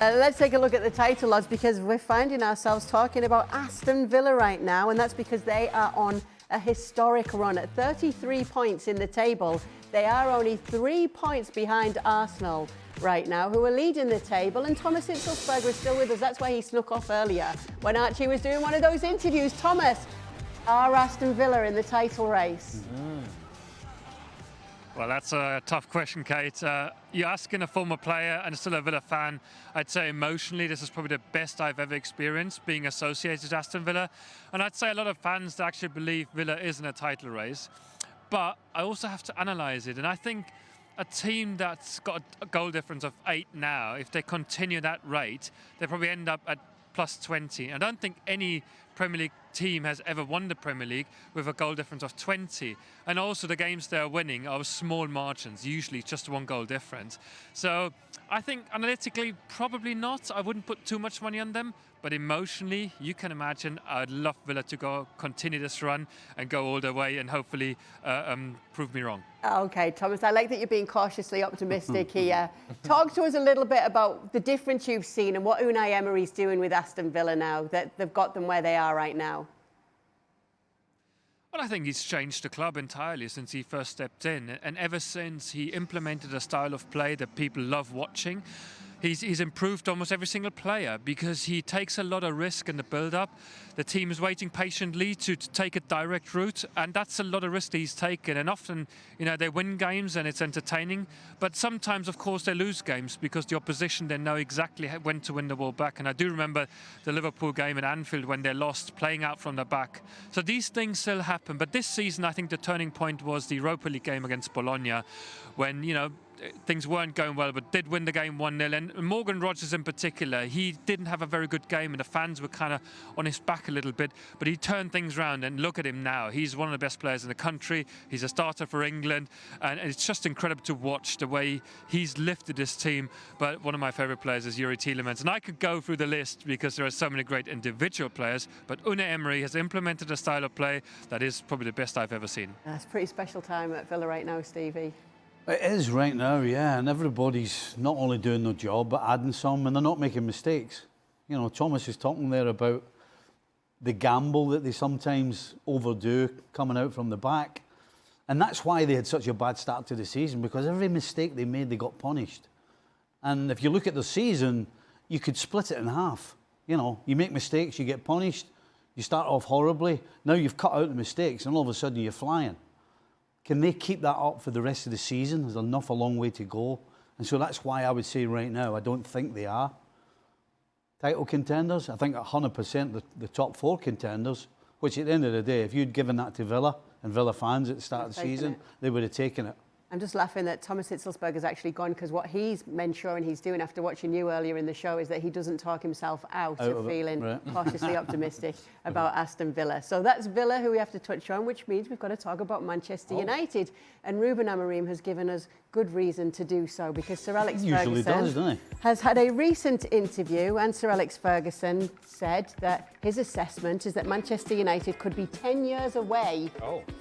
Let's take a look at the title odds, because we're finding ourselves talking about Aston Villa right now, and that's because they are on a historic run at 33 points in the table. They are only 3 points behind Arsenal right now, who are leading the table, and Thomas Hitzlsperger is still with us. That's why he snuck off earlier when Archie was doing one of those interviews. Thomas, are Aston Villa in the title race? Well, that's a tough question, Kate. You're asking a former player and still a Villa fan. I'd say emotionally, this is probably the best I've ever experienced being associated with Aston Villa. And I'd say a lot of fans actually believe Villa is in a title race. But I also have to analyse it. And I think a team that's got a goal difference of 8 now, if they continue that rate, they probably end up at plus 20. I don't think any Premier League team has ever won the Premier League with a goal difference of 20. And also the games they're winning are small margins, usually just 1 goal difference. So I think analytically, probably not. I wouldn't put too much money on them. But emotionally, you can imagine I'd love Villa to continue this run and go all the way and hopefully prove me wrong. Okay, Thomas, I like that you're being cautiously optimistic here. Talk to us a little bit about the difference you've seen and what Unai Emery's doing with Aston Villa now, that they've got them where they are right now. Well, I think he's changed the club entirely since he first stepped in. And ever since he implemented a style of play that people love watching, he's improved almost every single player because he takes a lot of risk in the build-up. The team is waiting patiently to take a direct route, and that's a lot of risk that he's taken. And often, they win games and it's entertaining. But sometimes, of course, they lose games because the opposition, they know exactly when to win the ball back. And I do remember the Liverpool game at Anfield when they lost, playing out from the back. So these things still happen. But this season, I think the turning point was the Europa League game against Bologna when, things weren't going well, but did win the game 1-0. And Morgan Rogers in particular, he didn't have a very good game and the fans were kind of on his back a little bit, but he turned things around, and look at him now. He's one of the best players in the country. He's a starter for England, and it's just incredible to watch the way he's lifted this team. But one of my favorite players is Yuri Tielemans, and I could go through the list because there are so many great individual players, but Unai Emery has implemented a style of play that is probably the best I've ever seen. That's a pretty special time at Villa right now, Stevie. It is right now, yeah, and everybody's not only doing their job, but adding some, and they're not making mistakes. Thomas is talking there about the gamble that they sometimes overdo coming out from the back, and that's why they had such a bad start to the season, because every mistake they made, they got punished. And if you look at the season, you could split it in half. You make mistakes, you get punished, you start off horribly, now you've cut out the mistakes, and all of a sudden you're flying. Can they keep that up for the rest of the season? There's a long way to go. And so that's why I would say right now, I don't think they are title contenders. I think 100% the top 4 contenders, which at the end of the day, if you'd given that to Villa and Villa fans at the start of the season, they would have taken it. I'm just laughing that Thomas Hitzlsperger's actually gone, because what he's ensuring he's doing after watching you earlier in the show is that he doesn't talk himself out of feeling cautiously optimistic about Aston Villa. So that's Villa, who we have to touch on, which means we've got to talk about Manchester United. And Ruben Amorim has given us good reason to do so, because Sir Alex Ferguson has had a recent interview, and Sir Alex Ferguson said that his assessment is that Manchester United could be 10 years away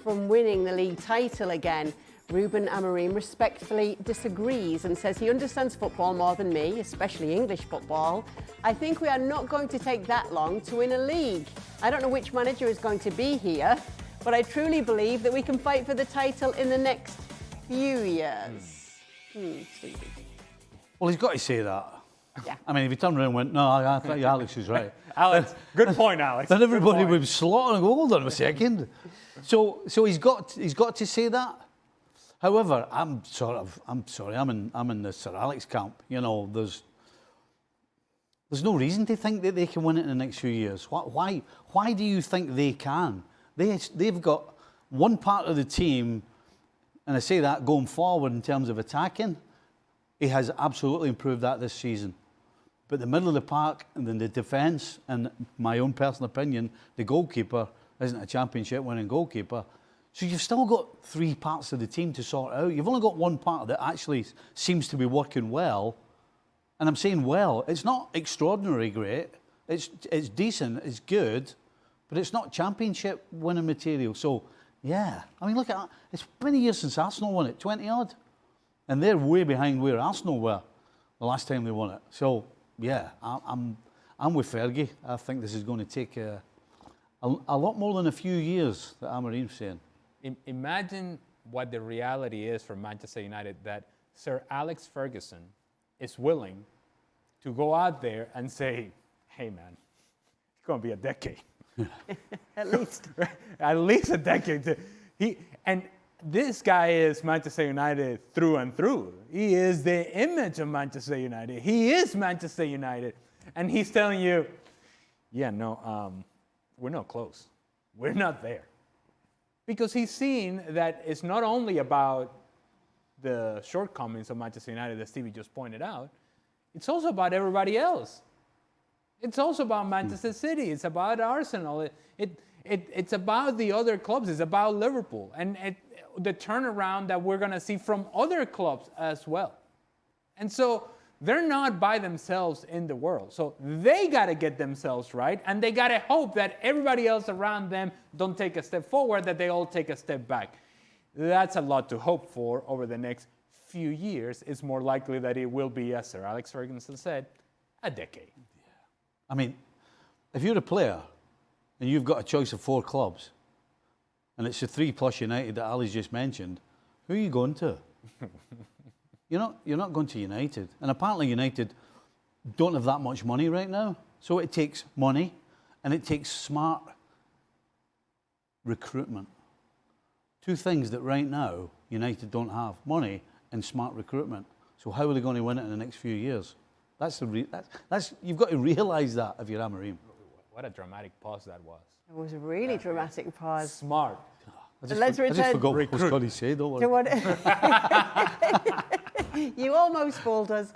from winning the league title again. Ruben Amorim respectfully disagrees and says he understands football more than me, especially English football. I think we are not going to take that long to win a league. I don't know which manager is going to be here, but I truly believe that we can fight for the title in the next few years. Stevie. Well, he's got to say that. Yeah. I mean, if he turned around and went, no, I think Alex is right. Alex, good point, Alex. Then everybody would slaughter and go, hold on a second. So he's got to say that. However, I'm in the Sir Alex camp. There's no reason to think that they can win it in the next few years. Why do you think they can? They've got one part of the team, and I say that going forward in terms of attacking, he has absolutely improved that this season. But the middle of the park and then the defence, and my own personal opinion, the goalkeeper isn't a championship winning goalkeeper. So you've still got 3 parts of the team to sort out. You've only got one part that actually seems to be working well. And I'm saying well, it's not extraordinary great. It's decent, it's good, but it's not championship winning material. So, yeah, I mean, look at that. It's many years since Arsenal won it, 20 odd. And they're way behind where Arsenal were the last time they won it. So, yeah, I'm with Fergie. I think this is going to take a lot more than a few years, that Amorim's saying. Imagine what the reality is for Manchester United, that Sir Alex Ferguson is willing to go out there and say, hey, man, it's going to be a decade. At least. At least a decade. And this guy is Manchester United through and through. He is the image of Manchester United. He is Manchester United. And he's telling you, yeah, no, we're not close. We're not there. Because he's seen that it's not only about the shortcomings of Manchester United, as Stevie just pointed out, it's also about everybody else. It's also about Manchester City. It's about Arsenal. It's about the other clubs. It's about Liverpool. And the turnaround that we're going to see from other clubs as well. And so they're not by themselves in the world. So they got to get themselves right. And they got to hope that everybody else around them don't take a step forward, that they all take a step back. That's a lot to hope for over the next few years. It's more likely that it will be, as Sir Alex Ferguson said, a decade. I mean, if you're a player and you've got a choice of 4 clubs, and it's the 3 plus United that Ali's just mentioned, who are you going to? You're not going to United. And apparently United don't have that much money right now. So it takes money and it takes smart recruitment. 2 things that right now United don't have: money and smart recruitment. So how are they going to win it in the next few years? That's you've got to realise that if you're Amorim. What a dramatic pause that was. It was a really dramatic pause. Smart. Let's I just return. forgot what Scotty said. Don't worry. You almost fooled us.